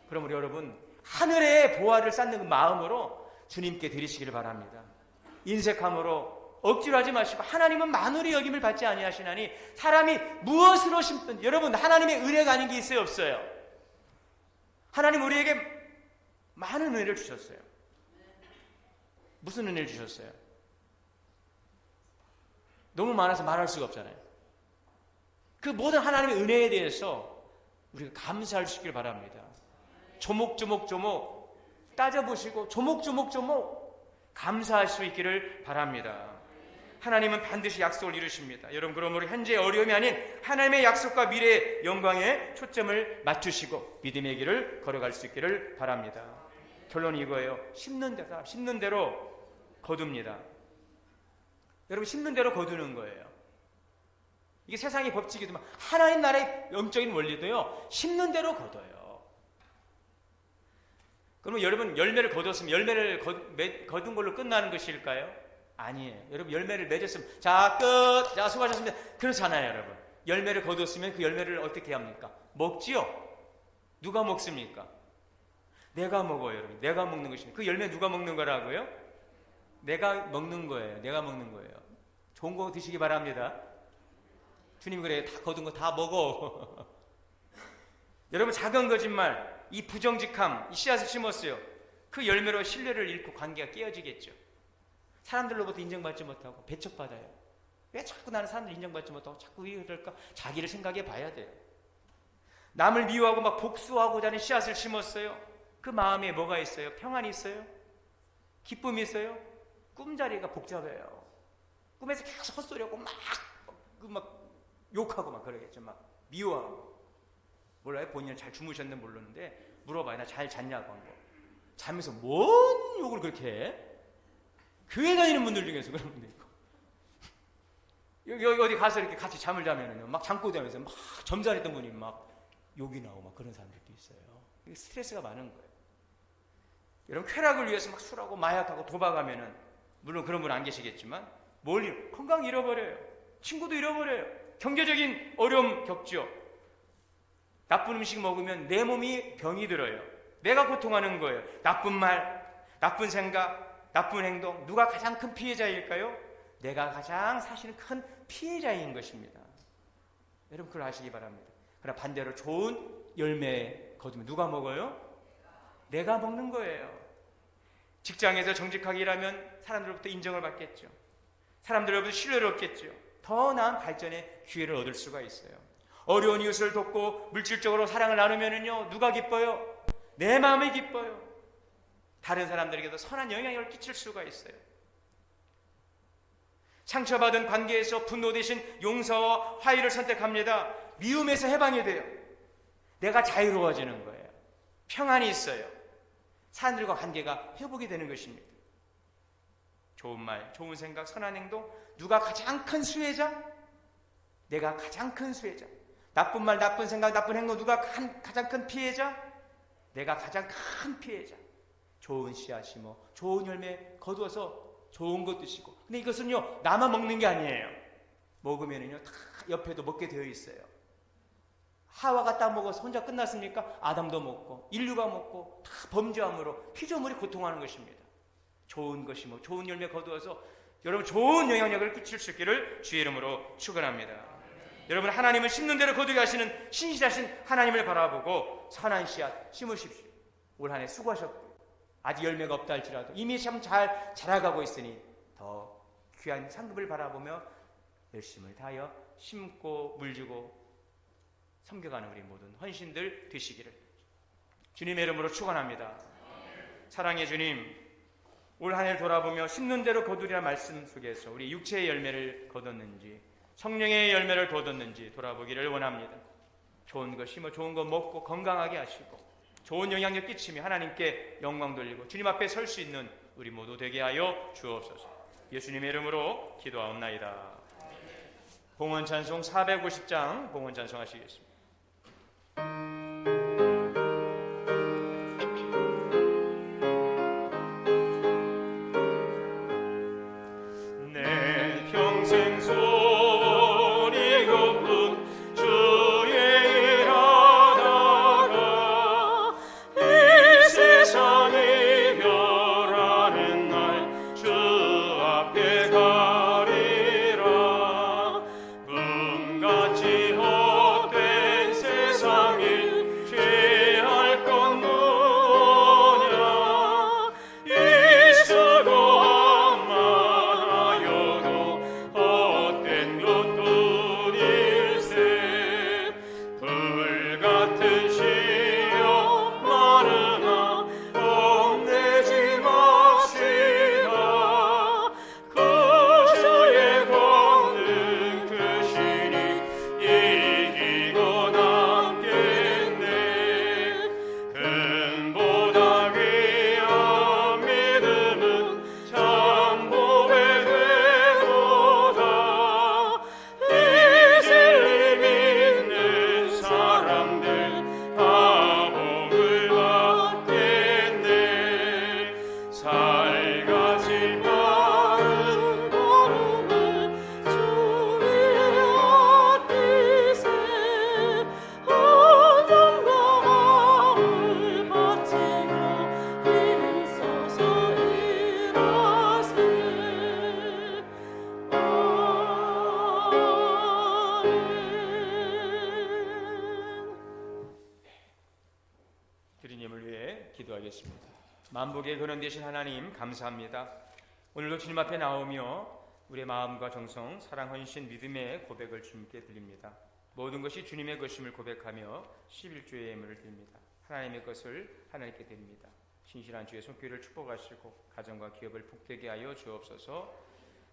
그럼 우리 여러분 하늘의 보화를 쌓는 그 마음으로 주님께 드리시기를 바랍니다. 인색함으로 억지로 하지 마시고, 하나님은 만물의 여김을 받지 아니하시나니 사람이 무엇으로 심든, 여러분 하나님의 은혜가 아닌 게 있어요, 없어요? 하나님 우리에게 많은 은혜를 주셨어요. 무슨 은혜를 주셨어요? 너무 많아서 말할 수가 없잖아요. 그 모든 하나님의 은혜에 대해서 우리가 감사할 수 있기를 바랍니다. 조목조목 따져보시고 조목조목 감사할 수 있기를 바랍니다. 하나님은 반드시 약속을 이루십니다. 여러분, 그러므로 현재의 어려움이 아닌 하나님의 약속과 미래의 영광에 초점을 맞추시고 믿음의 길을 걸어갈 수 있기를 바랍니다. 결론이 이거예요. 심는 대로 거둡니다. 여러분, 심는 대로 거두는 거예요. 이게 세상의 법칙이지만 하나님 나라의 영적인 원리도요, 심는 대로 거둬요. 그러면 여러분, 열매를 거뒀으면 열매를 거둔 걸로 끝나는 것일까요? 아니에요. 여러분, 열매를 맺었으면 자, 끝! 자, 수고하셨습니다. 그렇잖아요. 여러분, 열매를 거뒀으면 그 열매를 어떻게 합니까? 먹지요? 누가 먹습니까? 내가 먹어요. 여러분, 내가 먹는 것입니다. 그 열매 누가 먹는 거라고요? 내가 먹는 거예요. 내가 먹는 거예요. 좋은 거 드시기 바랍니다. 주님 그래, 다 거둔 거 다 먹어. 여러분, 작은 거짓말, 이 부정직함, 이 씨앗을 심었어요. 그 열매로 신뢰를 잃고 관계가 깨어지겠죠. 사람들로부터 인정받지 못하고 배척받아요. 왜 자꾸 나는 사람들 인정받지 못하고 자꾸 왜 그럴까? 자기를 생각해 봐야 돼요. 남을 미워하고 막 복수하고자 하는 씨앗을 심었어요. 그 마음에 뭐가 있어요? 평안이 있어요? 기쁨이 있어요? 꿈자리가 복잡해요. 꿈에서 계속 헛소리하고 막 욕하고 막 그러겠죠. 막 미워하고. 몰라요? 본인은 잘 주무셨는지 모르는데 물어봐요. 나 잘 잤냐고 한 거. 자면서 뭔 욕을 그렇게 해? 교회 다니는 분들 중에서 그런 분도 있고, 여기 어디 가서 이렇게 같이 잠을 자면은요, 막 잠꼬 자면서 막 점잖았던 분이 막 욕이 나오고 막 그런 사람들도 있어요. 이게 스트레스가 많은 거예요. 여러분, 쾌락을 위해서 막 술하고 마약하고 도박하면은, 물론 그런 분 안 계시겠지만, 건강 잃어버려요. 친구도 잃어버려요. 경제적인 어려움 겪죠. 나쁜 음식 먹으면 내 몸이 병이 들어요. 내가 고통하는 거예요. 나쁜 말, 나쁜 생각, 나쁜 행동, 누가 가장 큰 피해자일까요? 내가 가장 사실은 큰 피해자인 것입니다. 여러분, 그걸 아시기 바랍니다. 그러나 반대로 좋은 열매 거두면 누가 먹어요? 내가 먹는 거예요. 직장에서 정직하게 일하면 사람들로부터 인정을 받겠죠. 사람들로부터 신뢰를 얻겠죠. 더 나은 발전의 기회를 얻을 수가 있어요. 어려운 이웃을 돕고 물질적으로 사랑을 나누면은요, 누가 기뻐요? 내 마음이 기뻐요. 다른 사람들에게도 선한 영향을 끼칠 수가 있어요. 상처받은 관계에서 분노 대신 용서와 화해를 선택합니다. 미움에서 해방이 돼요. 내가 자유로워지는 거예요. 평안이 있어요. 사람들과 관계가 회복이 되는 것입니다. 좋은 말, 좋은 생각, 선한 행동. 누가 가장 큰 수혜자? 내가 가장 큰 수혜자. 나쁜 말, 나쁜 생각, 나쁜 행동. 누가 가장 큰 피해자? 내가 가장 큰 피해자. 좋은 씨앗 심어 좋은 열매 거두어서 좋은 것 드시고. 근데 이것은요, 나만 먹는 게 아니에요. 먹으면은요, 다 옆에도 먹게 되어 있어요. 하와가 딱 먹어서 혼자 끝났습니까? 아담도 먹고 인류가 먹고 다 범죄함으로 피조물이 고통하는 것입니다. 좋은 것이 좋은 열매 거두어서 여러분 좋은 영향력을 끼칠 수 있기를 주의 이름으로 축원합니다. 여러분, 하나님은 심는 대로 거두게 하시는 신실하신 하나님을 바라보고 선한 씨앗 심으십시오. 올 한 해 수고하셨고 아직 열매가 없다 할지라도 이미 참 잘 자라가고 있으니 더 귀한 상급을 바라보며 열심을 다하여 심고 물주고 섬겨가는 우리 모든 헌신들 되시기를 주님의 이름으로 축원합니다. 사랑의 주님, 올 한 해를 돌아보며 심는 대로 거두리라 말씀 속에서 우리 육체의 열매를 거뒀는지 성령의 열매를 거뒀는지 돌아보기를 원합니다. 좋은 거 심어 좋은 거 먹고 건강하게 하시고 좋은 영향력 끼치며 하나님께 영광 돌리고 주님 앞에 설 수 있는 우리 모두 되게 하여 주옵소서. 예수님의 이름으로 기도하옵나이다. 봉헌 찬송 450장 봉헌 찬송하시겠습니다. 내 평생 소원이 고픈 주의 일하다가 이 세상이 변하는 날 주 앞에 가리라. 꿈같이 헛된 세상에 취할 건 무엇냐. 이 수고함만 하여도 헛된 것뿐일세. 불같은 시험 많으나 겁내지 맙시다. 그 주의 권능 크시니 이기고 남겠네. 금보다 귀한 믿음은 참 보배 되도다. 이 진리 믿는 사람들 다 복을 받겠네. 살같이 바른 걸음을 주위에 앞이세. 언약과 마음을 바치고 힘써서 일하세. 주님을 위해 기도하겠습니다. 만복의 근원 되신 하나님 감사합니다. 오늘도 주님 앞에 나오며 우리의 마음과 정성, 사랑, 헌신, 믿음의 고백을 주님께 드립니다. 모든 것이 주님의 것임을 고백하며 11주의 예물을 드립니다. 하나님의 것을 하나님께 드립니다. 신실한 주의 손길을 축복하시고 가정과 기업을 복되게 하여 주옵소서.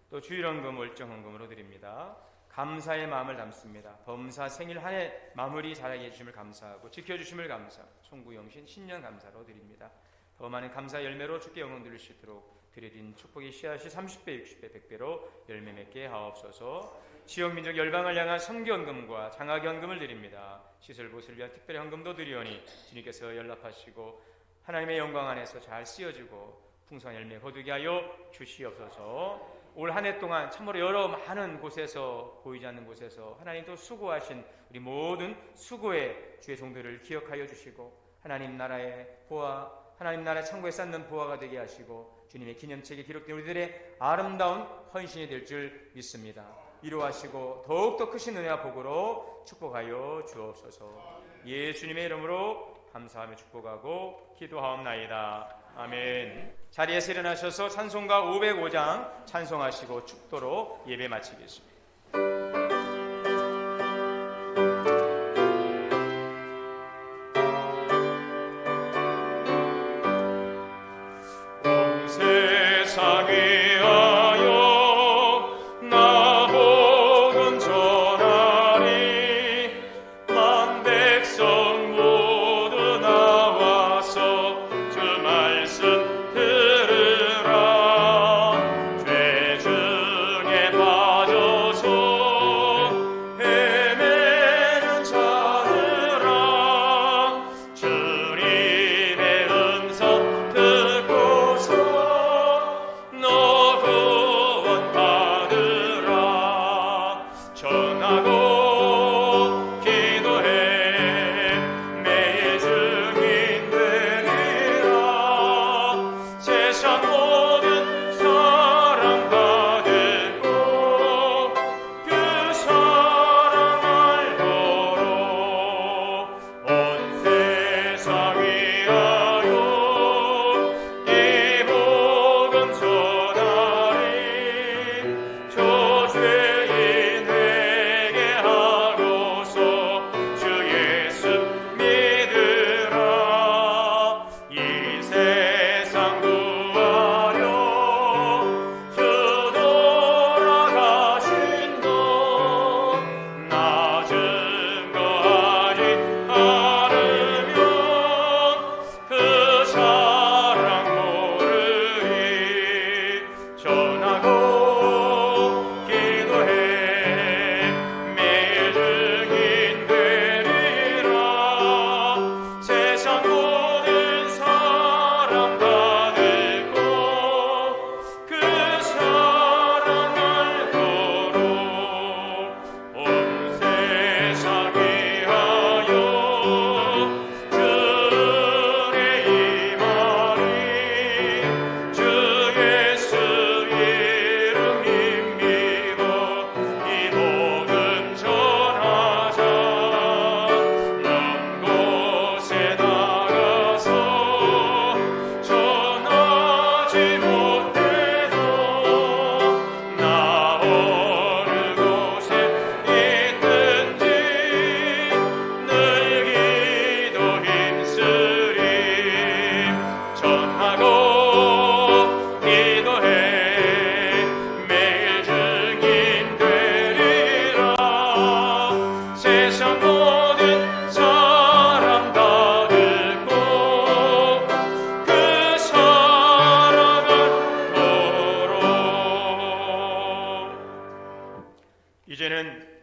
또 주일헌금, 월정헌금으로 드립니다. 감사의 마음을 담습니다. 범사 생일 한 해 마무리 잘하게 해주심을 감사하고 지켜주심을 감사하고 송구영신 신년 감사로 드립니다. 더 많은 감사 열매로 주께 영광 드릴 수 있도록 드려진 축복의 씨앗이 30배, 60배, 100배로 열매 맺게 하옵소서. 지역민족 열방을 향한 선교헌금과 장학연금을 드립니다. 시설보수를 위한 특별 헌금도 드리오니 주님께서 연락하시고 하나님의 영광 안에서 잘 쓰여지고 풍성한 열매 거두게 하여 주시옵소서. 올 한 해 동안 참으로 여러 많은 곳에서 보이지 않는 곳에서 하나님 또 수고하신 우리 모든 수고의 주의 종들을 기억하여 주시고 하나님 나라의 보화, 하나님 나라의 창고에 쌓는 보화가 되게 하시고 주님의 기념책에 기록된 우리들의 아름다운 헌신이 될 줄 믿습니다. 이루하시고 더욱더 크신 은혜와 복으로 축복하여 주옵소서. 예수님의 이름으로 감사하며 축복하고 기도하옵나이다. 아멘. 자리에서 일어나셔서 찬송가 505장 찬송하시고 축도로 예배 마치겠습니다.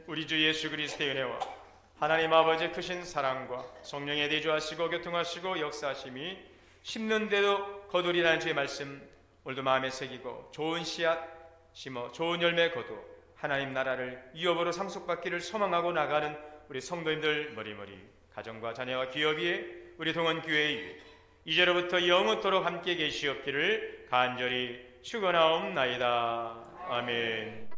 우리 주 예수 그리스도의 은혜와 하나님 아버지의 크신 사랑과 성령의 내주하시고 교통하시고 역사하심이 심는 대로 거두리라는 주의 말씀 오늘도 마음에 새기고 좋은 씨앗 심어 좋은 열매 거두 하나님 나라를 위협으로 상속받기를 소망하고 나가는 우리 성도님들 머리머리 가정과 자녀와 기업 위에 우리 동원교회 위에 이제로부터 영원토록 함께 계시옵기를 간절히 축원하옵나이다. 아멘.